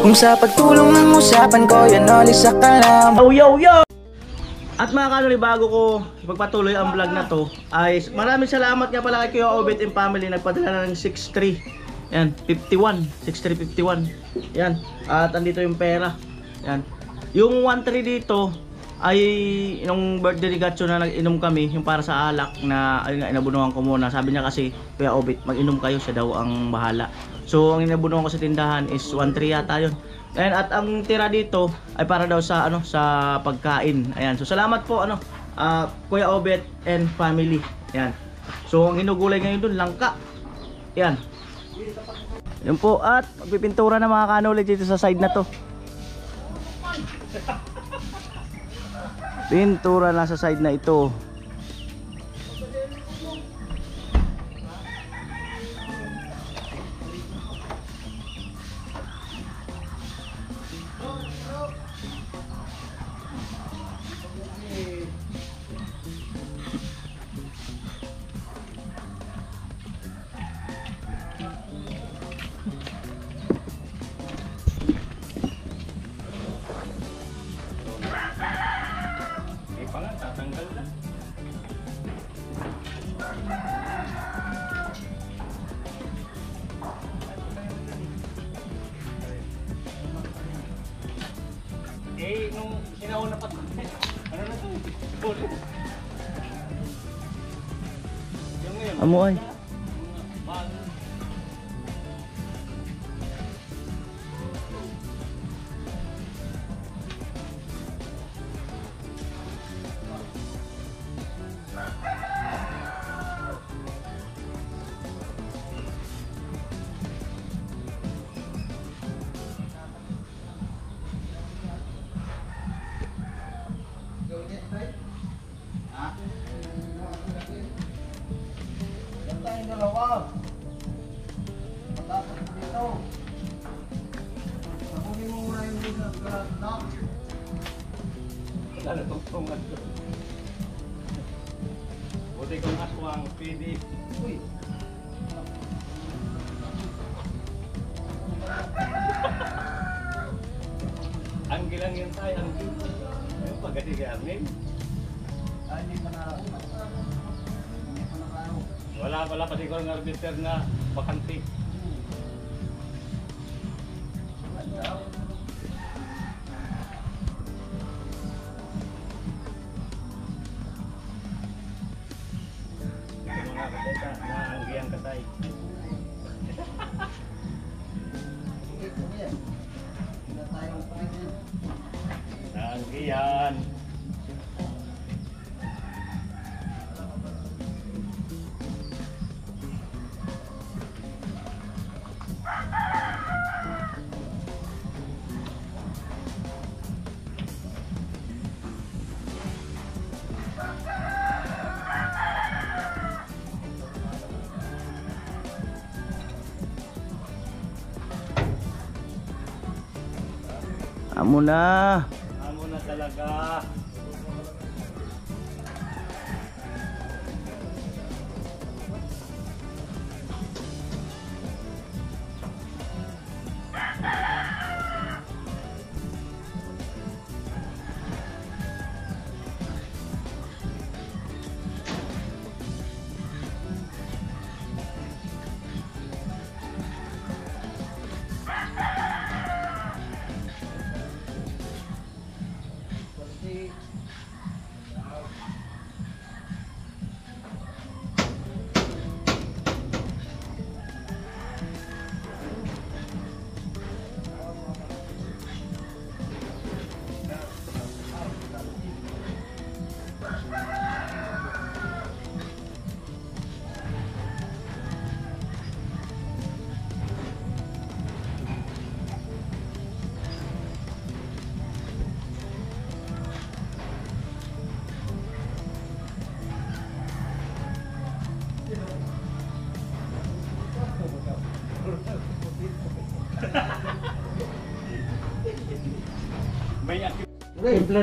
Kung sa pagtulong ng usapan ko, yan alis sa kalam. Yo! At mga kanoli, bago ko ipagpatuloy ang vlog na to, ay maraming salamat nga pala kay Kuya Obet and family. Nagpadala ng 63. Yan, 51. 6351. Yan. At andito yung pera. Yan. Yung 13 dito ay yung birthday ni Gatcho na nag-inom kami, yung para sa alak na ayun nga, inabunuhan ko muna. Sabi niya kasi, Kuya Obet, mag-inom kayo, siya daw ang bahala. So ang inabunuhan ko sa tindahan is 13 yata yun. Ayan, at ang tira dito ay para daw sa sa pagkain. Ayan. So salamat po Kuya Obet and family. Ayan. So ang hinugulay ngayon dun, langka. Ayan. Yun po, at magpipintura na mga kanoli dito sa side na to. Pintura na sa side na ito. Nung sinauna pa ano na to? Yung ngayon. Amoy. Buti kong aswang, pwede. Uy! Anggi lang yun tayo, anggi. Ayun, pagkati kay Arnel. Hindi pa na... Wala pa siguro ng arbiter na bakante. Naanggihan katay. Naanggihan. Amo na. Amo na talaga.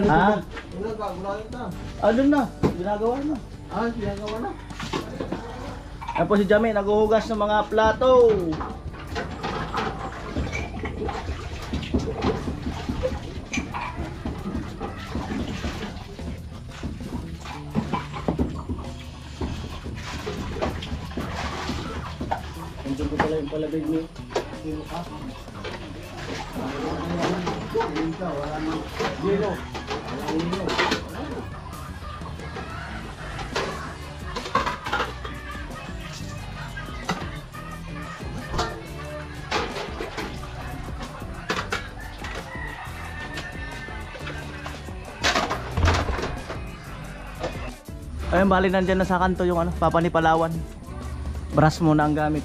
Ha? Ano na? Ginagawa na. Ginagawa na. Tapos si Jamie naghuhugas ng mga plato. Ayun, bali nandyan na sa kanto yung ano, papanipalawan. Brass muna ang gamit.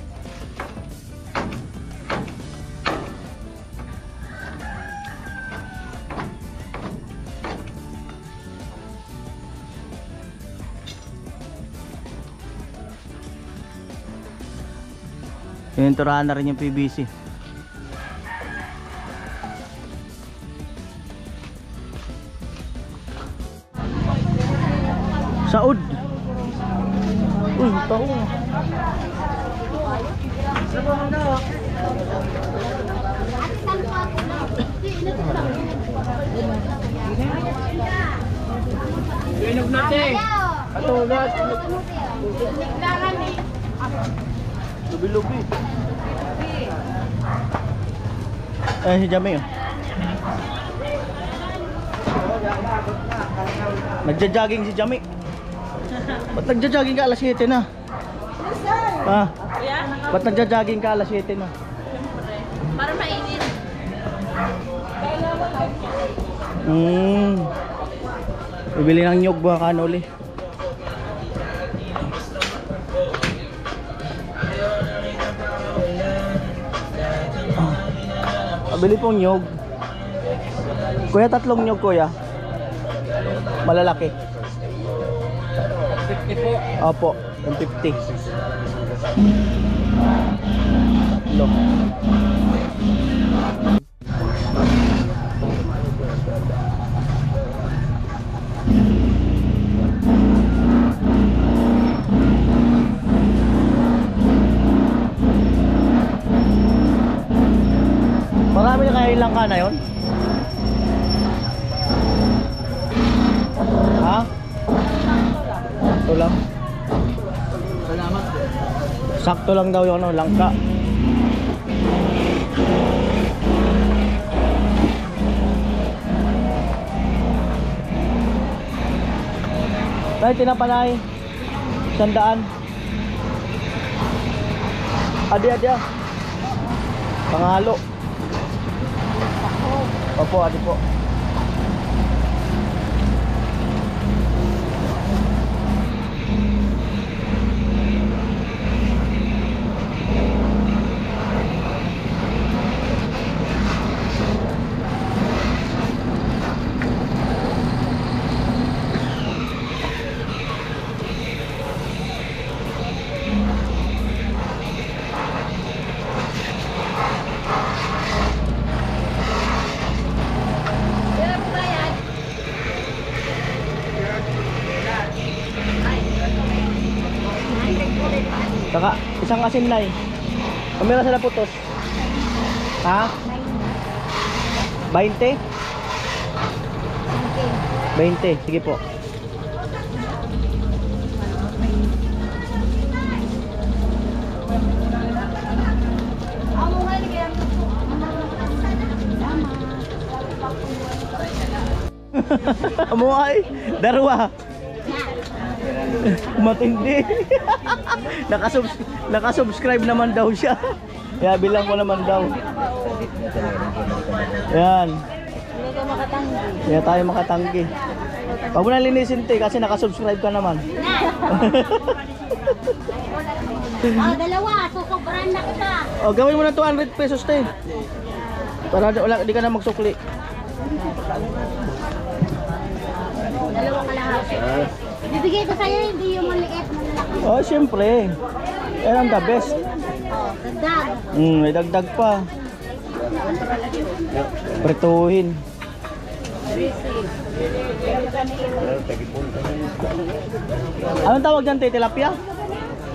Pininturahan na rin yung PVC. Saud. Uy, tao. Inog natin. Atulat. Lubi-lubi. Si Jamie. Nagja-jogging si Jamie. Ba't nagja-jogging ka alas 7 na? Ha? Ba't nagja-jogging ka alas 7 na? Para mainit. Bibili ng nyug ba kanuli? Bili pong nyug. Kuya, 3 nyug kuya. Malalaki. 50 po. Opo, 150. Lo. Marami na kaya ilang ka na yun? Ha? Ito lang. Salamat po. Sakto lang daw yung ano, langka. Tay, tinapanay. 100. Adi. Pangalo. Opo, adi po. Saka isang asin na eh. Kamera sila putos. Ha? 20? 20, sige po. Amuhay, darwa. Matindi. Nakasubscribe naman daw siya. Kaya bilang ko naman daw. Yan. Kaya tayo makatanggi. Huwag mo na linisin te kasi nakasubscribe ka naman. Dalawa, susobran na kita. Gawin mo na 200 pesos te. Para di ka na magsukli. Dalawa kalahati. Bibigay ko sa'yo, hindi yung maliit, malalaki. Oh, syempre. Yan ang the best. Dagdag. May dagdag pa. Pretuhin. Anong tawag dyan, te? Tilapia?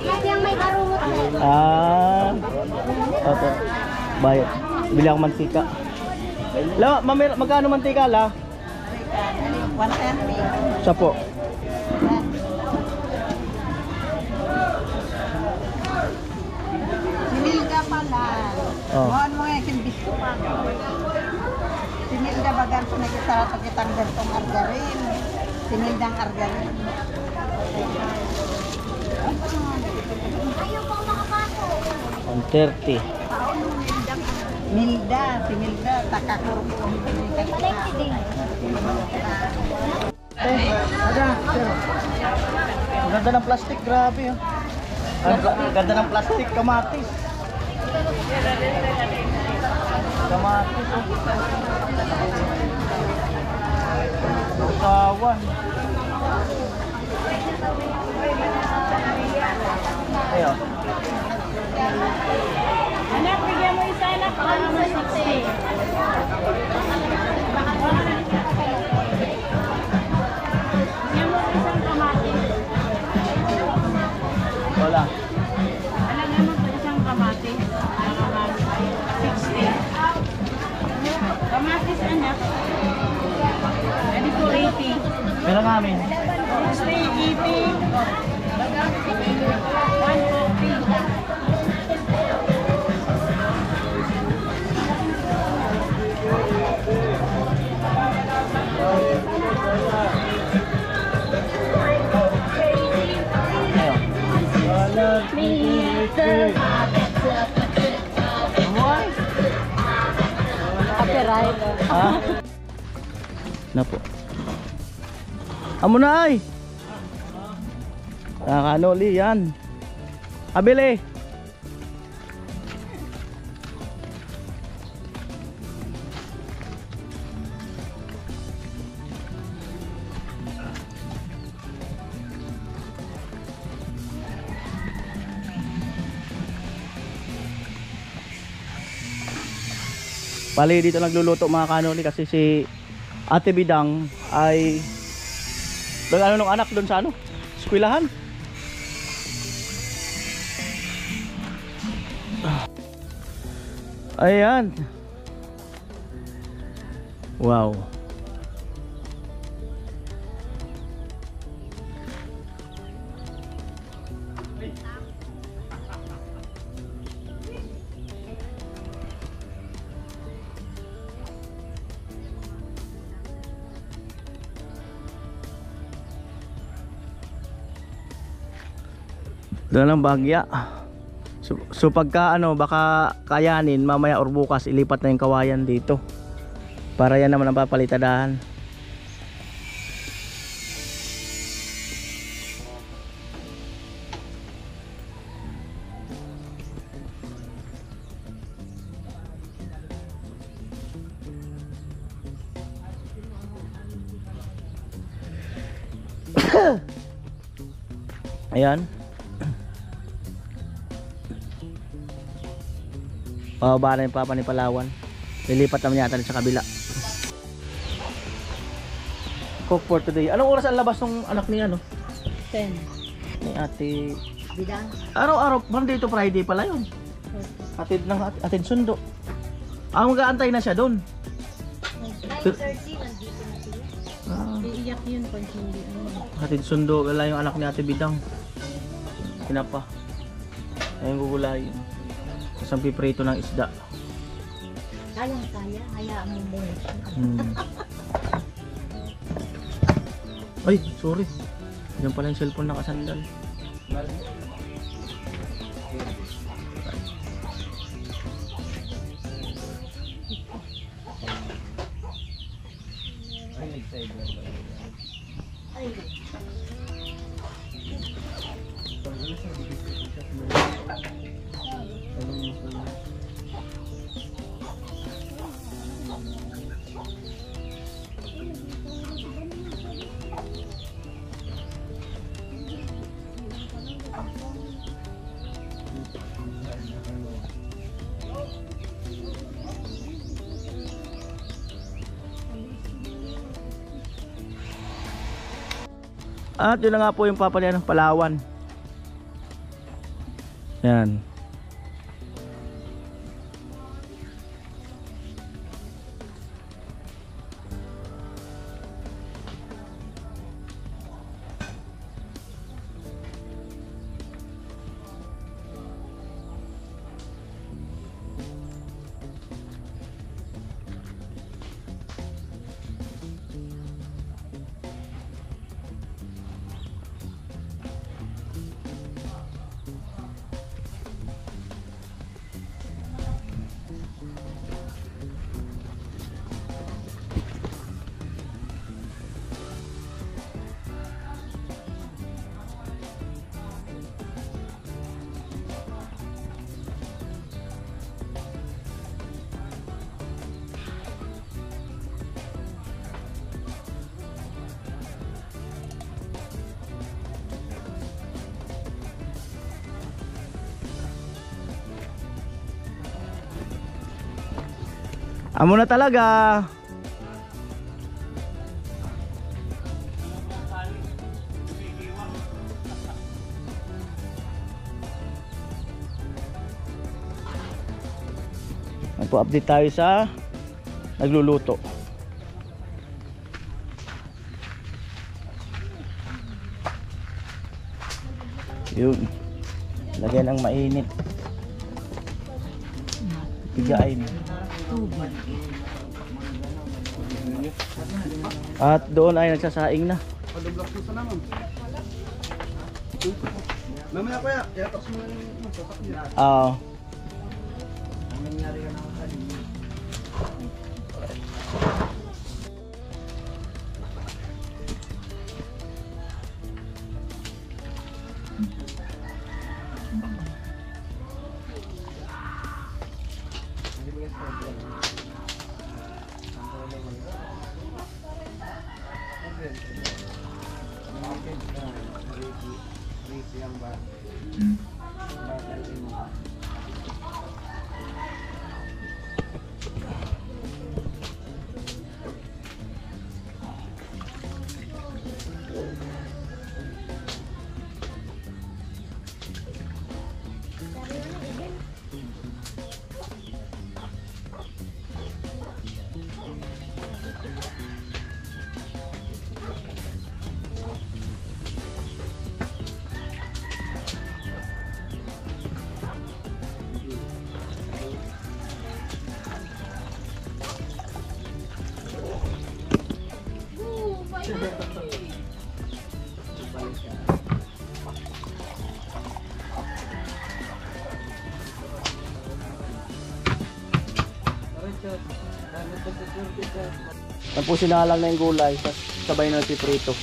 Yan yung may karungot na. Okay. Bayad. Bili ako mantika. Magkano mantika la? 110. Sa po. Hindi ka pa Malan. Oh. Mohon mo nga kinbisto pa. Sinilda bagan sa nagkasara pagkitang bertong argarin. Sinildang argarin. Ayaw pang makapasok. 130. Milda, si Milda, takakurupong. Palengke din. Ang ganda ng plastic, grabe oh. Ang ganda ng plastic, kamatis. Kamatis oh. Usawan. Ayo. Anak, bigyan mo isa anak para masiksi. Bigyan mo isang kamatis. Wala. Alagyan mo sa isang kamatis. 60. Kamatis anak. Ready for 80. Meron namin. 60, 80. 150. Ha? Na po. Amo na ay. Nakakanoli yan. Abili. Bali dito nagluluto mga kanoli kasi si Ate Bidang ay ano nung anak doon sa ano? Eskwelahan. Ayan. Wow. Doon ang bagya. So pagka ano baka kayanin mamaya or bukas ilipat na yung kawayan dito. Para yan naman ang papalitadahan. Ayan. Pababa na yung papa ni Palawan. Lilipat naman yata sa kabila. Cook for today. Anong oras ang labas ng anak niya no? 10. Ni Ate Bidang. araw-araw, Monday to Friday pala yun. Atid sundo. Mag-aantay na siya doon. 9:30 nandito na sila. Iiyak yun pag hindi Atid sundo, wala yung anak ni Ate Bidang. Kinapa. Ayun gugulayin. Isang piprito ng isda. Kaya, hayaan mo muna. Ay, sorry. Diyan pala yung cellphone nakasandal. At yun na nga po yung papalian ng Palawan. Yan. Amo na talaga. Nagpo-update tayo sa nagluluto. Yun. Lagyan ng mainit. Pigain. At doon ay nagsasaing na. Mamaya kuya, i-atas mo yung sasakyan. Oo. Tapos sinalang na yung gulay, sabay na piprito.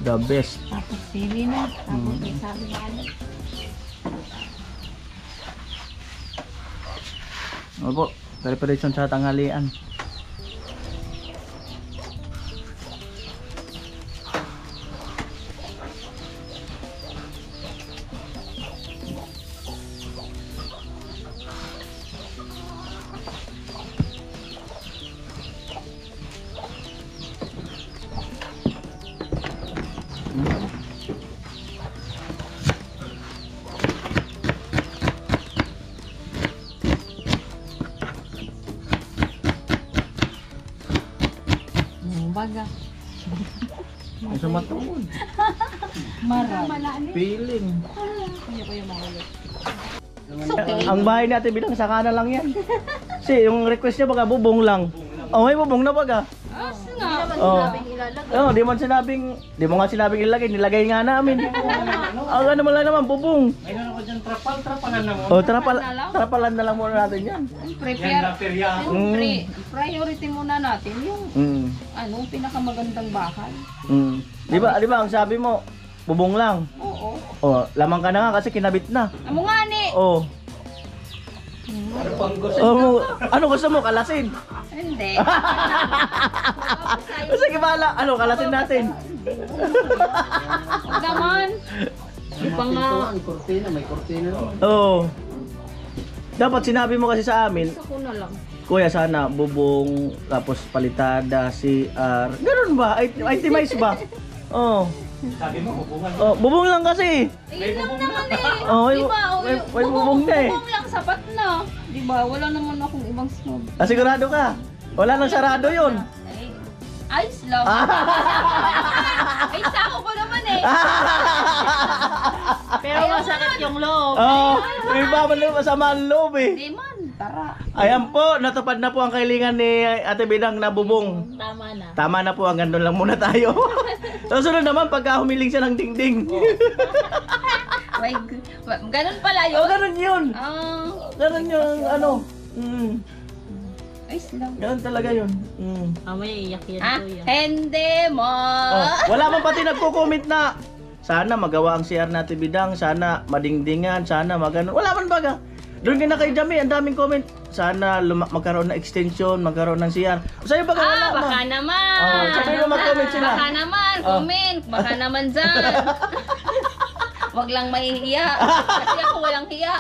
The best. Tapos sili na. Tapos may sabi na ano. Opo, preparation sa tanghalian. Baga. Ang sa matuod. Marami. Feeling. Hindi ko yung mahulog. Ang bahay natin bilang sakana lang yan. Kasi yung request niya baga bubong lang. Oh, may bubong na baga. Nga. Oh. Di mo nga sinabing ilagay, nilagay nga namin. Ang ano man lang naman, bubong. Mayroon ako dyan trapalan na mo. Oh, trapalan na lang muna natin yan. Yan na perya. Priority muna natin yung pinakamagandang bahay. Di ba ang sabi mo, bubong lang. Oo. Oh, lamang ka na nga kasi kinabit na. Amo nga ni. Oh. Ano gusto mo? Kalasin? Hindi. Sige bala, kalasin natin. Huwag naman. May kortina. Oo. Dapat sinabi mo kasi sa amin, Ako na lang. kuya sana bubong, tapos palitada, CR. Ganun ba? Itemize ba? Oo. Sabi mo, hubungan. Oh, bubong lang kasi. Yun lang naman eh. Oh, Diba? may bubong na eh. Bubong lang, sapat na. Diba? Wala naman akong ibang snob. Sigurado ka? Wala nang sarado yun. Ayos lang. Ay, sako ko naman eh. Pero masakit yung loob. Oo. May iba man naman masama ang loob eh. Hindi man. Tara. Ayan po, natupad na po ang kahilingan ni Ate Bidang na bubong. Tama na. Tama na po, hanggang doon lang muna tayo. Susunod naman pagka humiling siya ng dingding. Wait, ganun pala yun. Oh, ganun yun. Ganun yung Ayos lang. ganun talaga yun. May iyak yan kuya. Hindi mo. Oh, wala man pati nagko-comment na sana magawa ang CR natin Bidang, sana madingdingan, sana magano. Wala man baga. Doon ka na kay Jami, ang daming comment. Sana magkaroon ng extension, magkaroon ng CR. Sa'yo ba wala mo? Baka naman. Oh, sa'yo mag-comment sila. Baka naman, comment. Baka naman dyan. Wag lang mahihiya. Kasi ako walang hiya.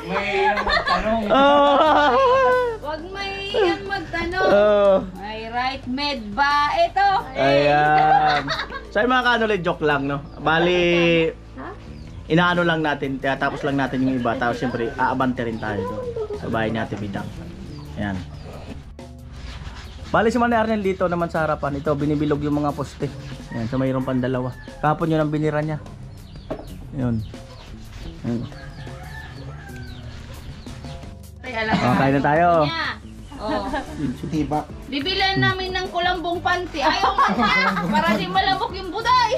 May magtanong. Wag mahihiyang magtanong. Oh. May right med ba? Ito. Ayan. Sa'yo mga kanoli, joke lang, no? Bali, inaano lang natin, tapos lang natin yung iba. Tapos siyempre, aabante rin tayo doon sa bahay natin, Bidang. Ayan. Bali si Manay Arnel dito naman sa harapan. Ito, binibilog yung mga poste. Ayan, so mayroon pang dalawa. Kapon yun ang binira niya. Ayan. Ayan. Oh, kain na tayo. Oh. Bibilan namin ng kulambong panty. Ayaw mo na. Para di malamok yung buday.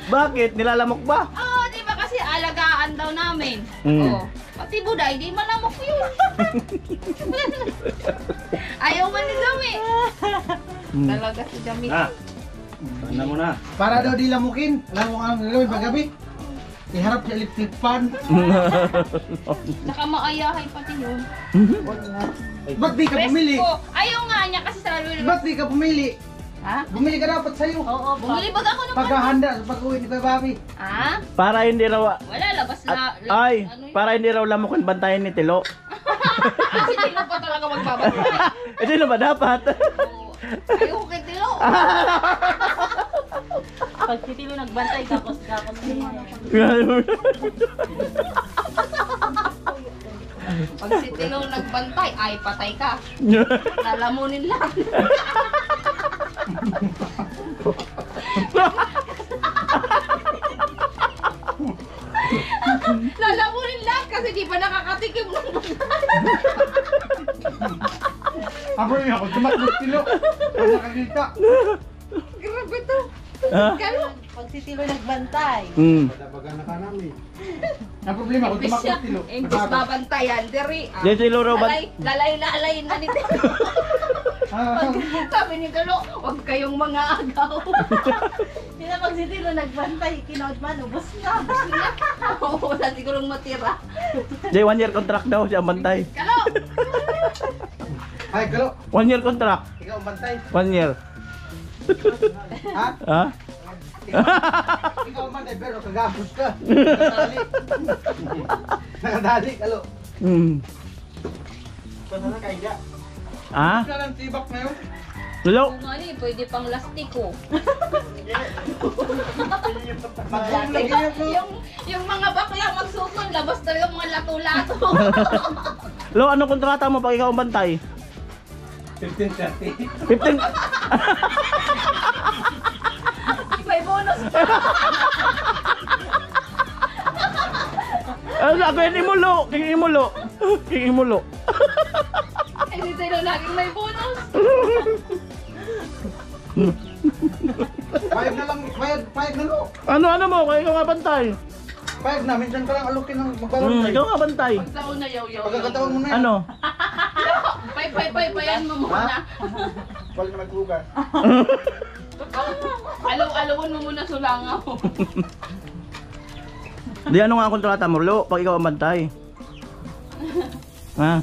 Bakit? Nilalamok ba? Oo, di ba kasi alagaan daw namin. Mm. Oh. Pati buday, di malamok yun. Ayaw man ni Dami. Talaga si Dami. Ano mo na? Para daw di lamukin. Alam mo ang gagawin paggabi? Iharap sa electric fan. Saka maayahay pati yun. Ba't di ka pumili? Presko. Ayaw nga niya kasi sa lalo. Ba't di ka pumili? Ha? Bumili ka dapat sa'yo. Oo, bumili bag ako ng Pagkahanda sa pag-uwi ni Babi. Ha? Para hindi raw... Wala, labas na. Ay, Ano yun? para hindi raw lamukin bantayan ni Tilo. Kasi Tilo pa talaga magbabantay. Eh, sino ba dapat? Oo. Ayaw ko kay Tilo. Pag si Tilo nagbantay, kapos Pag si Tilo nagbantay, ay patay ka. Lalamunin lang. Lalamunin lang kasi di pa nakakatikim ng Abo yun ako, tumakbo silo. Pag nakakita. Grabe to. Ha? Galo. Pag si Tilo nagbantay. Hmm. Padabagan na ka namin. Ang problema, kung Imbis tumakbo siya, silo. imbis babantayan, diri. Di Tilo raw ba? Lalay na ni Tilo. Sabi ni Galo, huwag kayong mga agaw. Hindi na pag si Tilo nagbantay, kinood man, ubos na. Oo, wala sigurong matira. Di 1 year contract daw siya bantay. Galo! Ay, Galo. 1 year contract. Ikaw bantay. 1 year. Ha? Ha? Ikaw bantay, pero kagapos ka. Nakadali. Nakadali, Galo. Hmm. Basta na kaya. Ah? Wala lang tibak na yun. Lolo? Kung ano eh, pwede pang lastiko. Maglagay yan mo. Yung mga bakla magsusun, labas talaga mga lato-lato. Lo, ano kontrata mo pag ikaw ang bantay? 15:30. 15? May bonus pa. Ano ako yung imulo? King imulo. King imulo. Hindi tayo laging may bonus. Payag na lang, payag na lo. Ano mo? Kaya ikaw nga bantay. Payag na, minsan ka lang alukin ng magbabantay. Ikaw nga bantay. Pagtaon na yaw-yaw. Pagkakataon mo na yan. Ano? Payan mo muna. Wala na maglugar. Alaw-alawon mo muna sulangaw. Di ano nga ang kontrata mo, Lo? Pag ikaw ang bantay. Ha?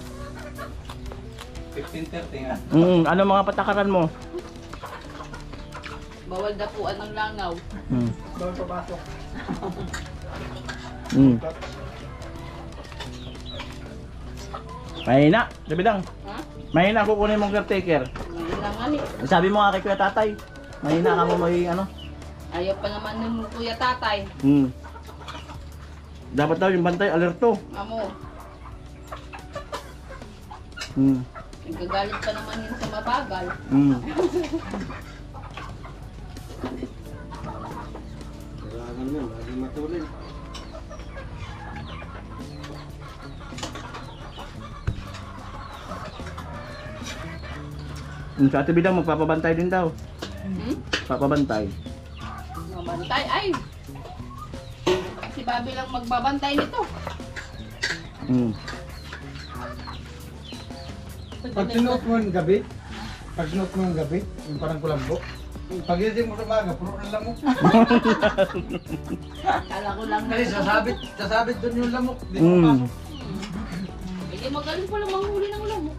15:30 nga. Ano mga patakaran mo? Bawal dapuan ng langaw. Bawal papasok. Mahina, Dabidang. Ha? Mahina kukunin mong caretaker. Ngayon lang nga eh. Sabi mo nga kay Kuya Tatay. Mahina ka mo may ano. Ayaw pa naman nun kuya tatay. Dapat daw yung bantay alerto. Amo, Hmm. nagagalit pa naman yun sa mabagal. Kailangan mo, lagi matulin. Sa Ate Bidang magpapabantay din daw. Papabantay. Mabantay, ay! Si Bobby lang magbabantay nito. Pag sinuot mo yung gabi, yung parang kulambo, Pagising mo sa baga, puro na lamok. Kala ko lang Kasi sasabit doon yung lamok. Di Mm. mo pasok. Hindi magaling pala manghuli ng lamok.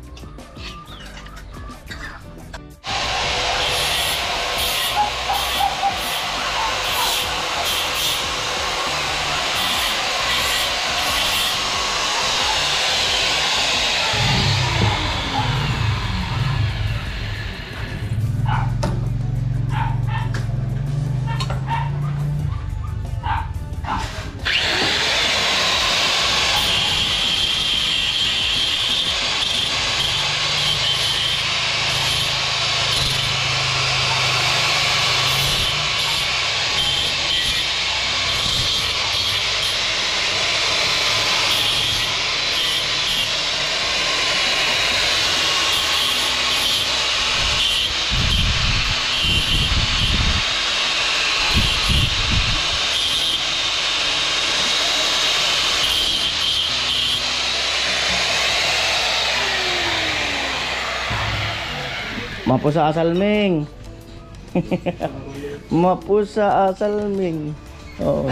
Mapusa asalming. Mapusa asalming. Oo.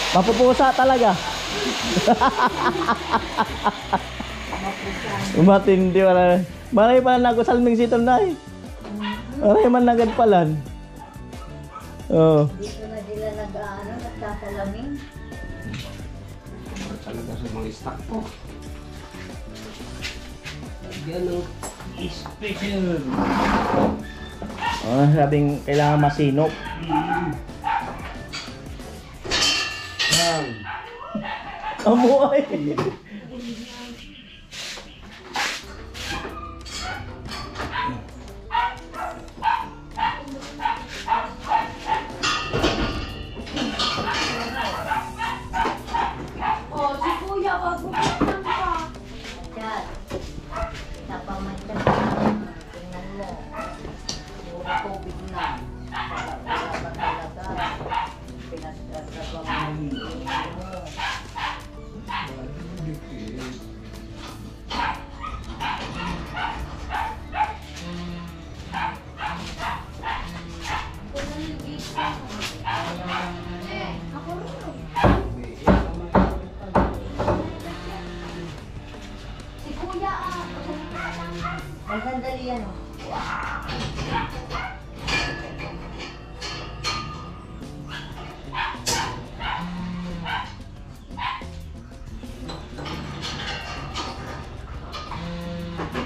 Mapupusa talaga. Matindi wala. Malay pa na salming sito na eh. Malay man nagadpalan. Oh. Dito na sila nagtatalaming. Talaga sa mga stock po. Gano special. Sabing kailangan masinop. Amoy. Oh, si Kuya, wag mo pa. Chat. Napamatyan. Tingnan mo. Puro COVID na. Wala ba talaga? Pinasasabang mo. Si Kuya, Ay, sandali yan o.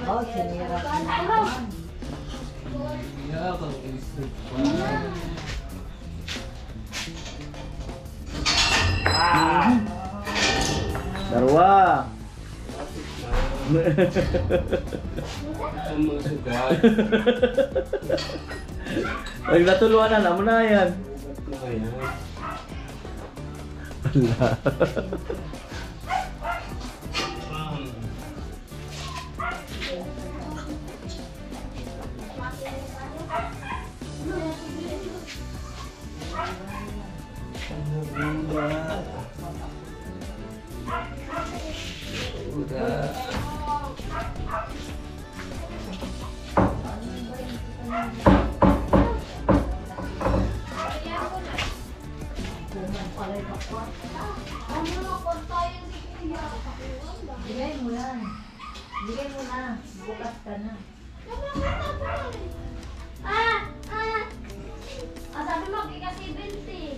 Oh, sinira ka na naman. Darwa. Ang mga sugat. Pag natuluan na naman na yan. Bigay mo yan. Bigay mo na. Bukas ka na. sabi mo, giga 70.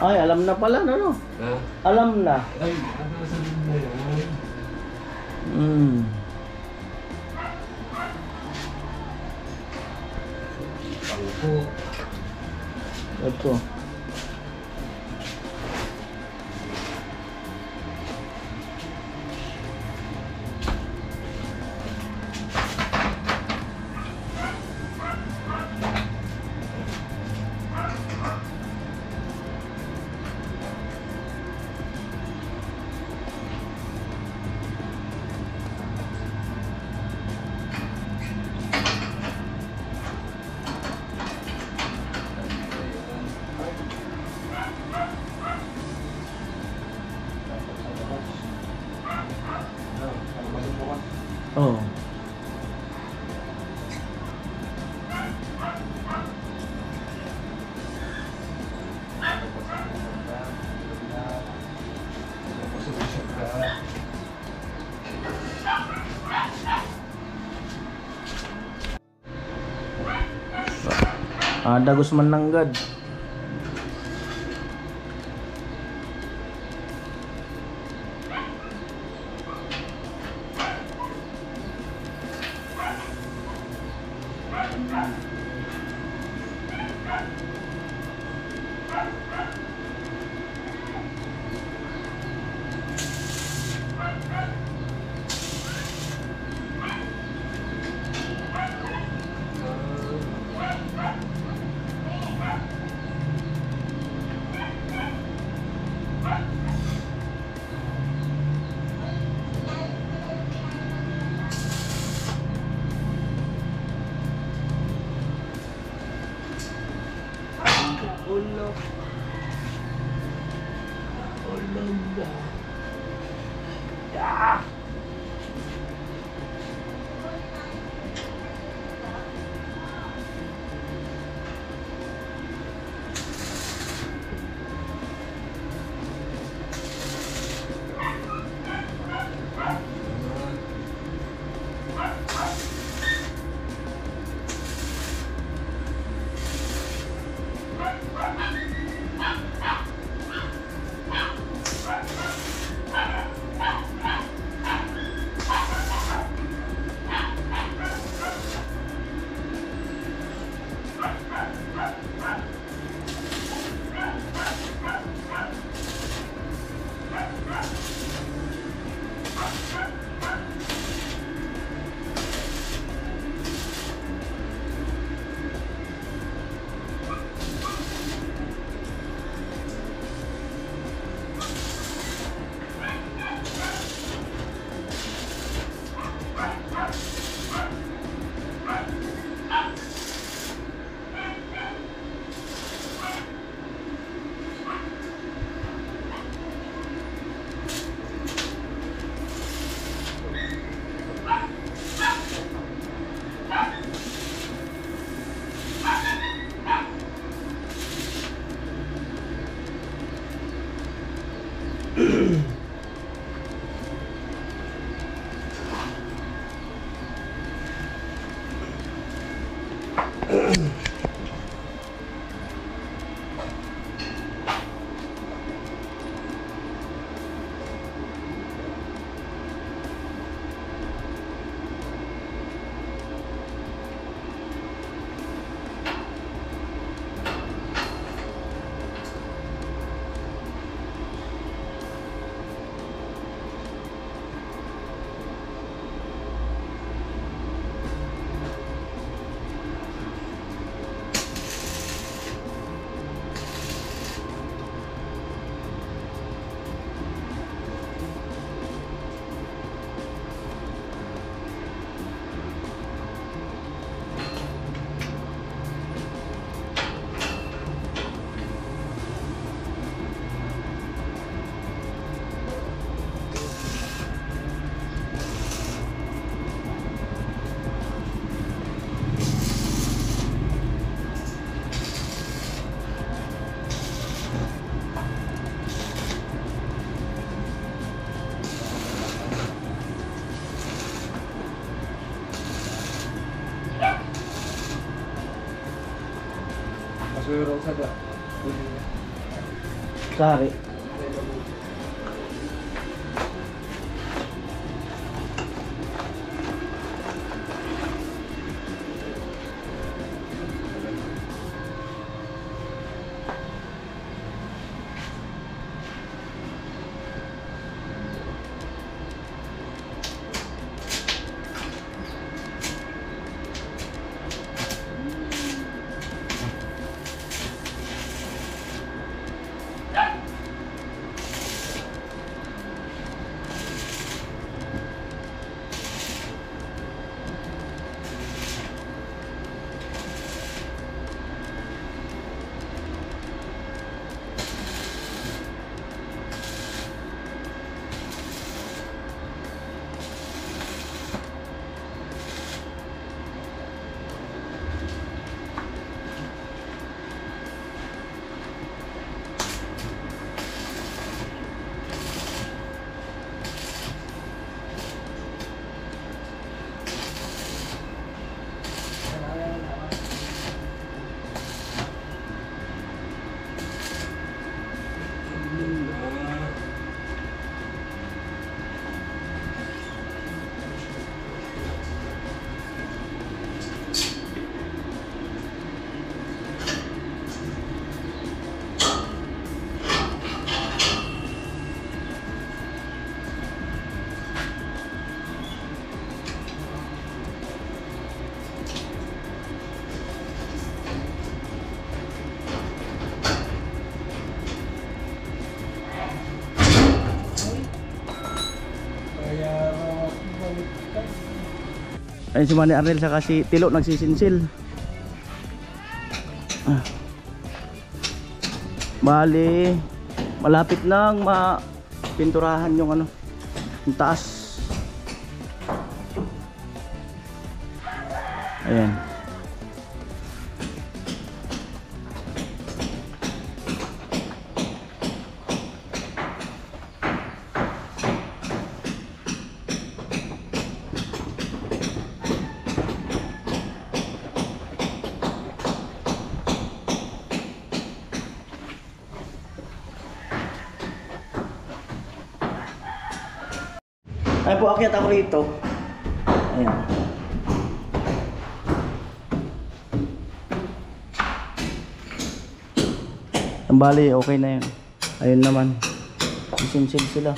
Ay, alam na pala, no? Ha? Alam na. Ay, sabi mo yan. Bangko. Ito. Oh. Ada Gusman Nanggad. Sari. Ayun si Manny Arnel saka si Tilo nagsisinsil. Bali, malapit nang mapinturahan yung ano, yung taas. Ayan. Ay po, akyat ako rito. Ayan. Ang bali, okay na yun. Ayun naman. Isinsil sila.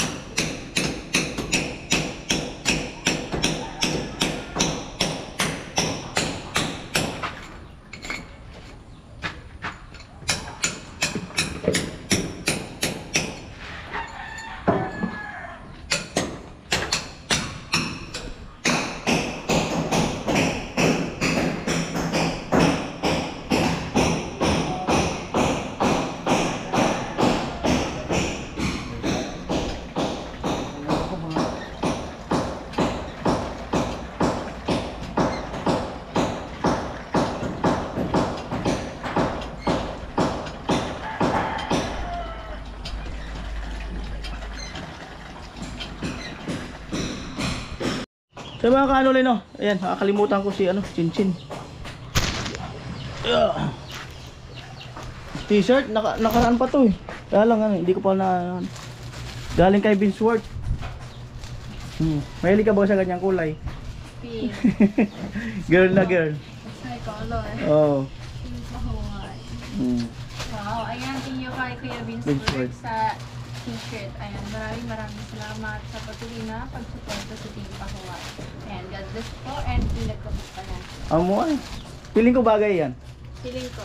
So mga kaanolin, no? Ayan, nakakalimutan ko si ano, Chinchin. T-shirt, nakaraan pa to eh. Kaya lang ano, hindi ko pa na galing kay Vince Worth. Mahilig ka ba sa ganyang kulay? Pink. Girl na girl. Ay, color. Oo. Pink mahuhay. Wow, ayan, thank you kay Kuya Vince Vince Worth Worth. sa t-shirt. Ayan, maraming salamat sa patuloy na pagsuporta sa Team Pahuway. Ayan, God bless po and pinag ko pa na. Amo ay. Feeling ko bagay yan. Feeling ko.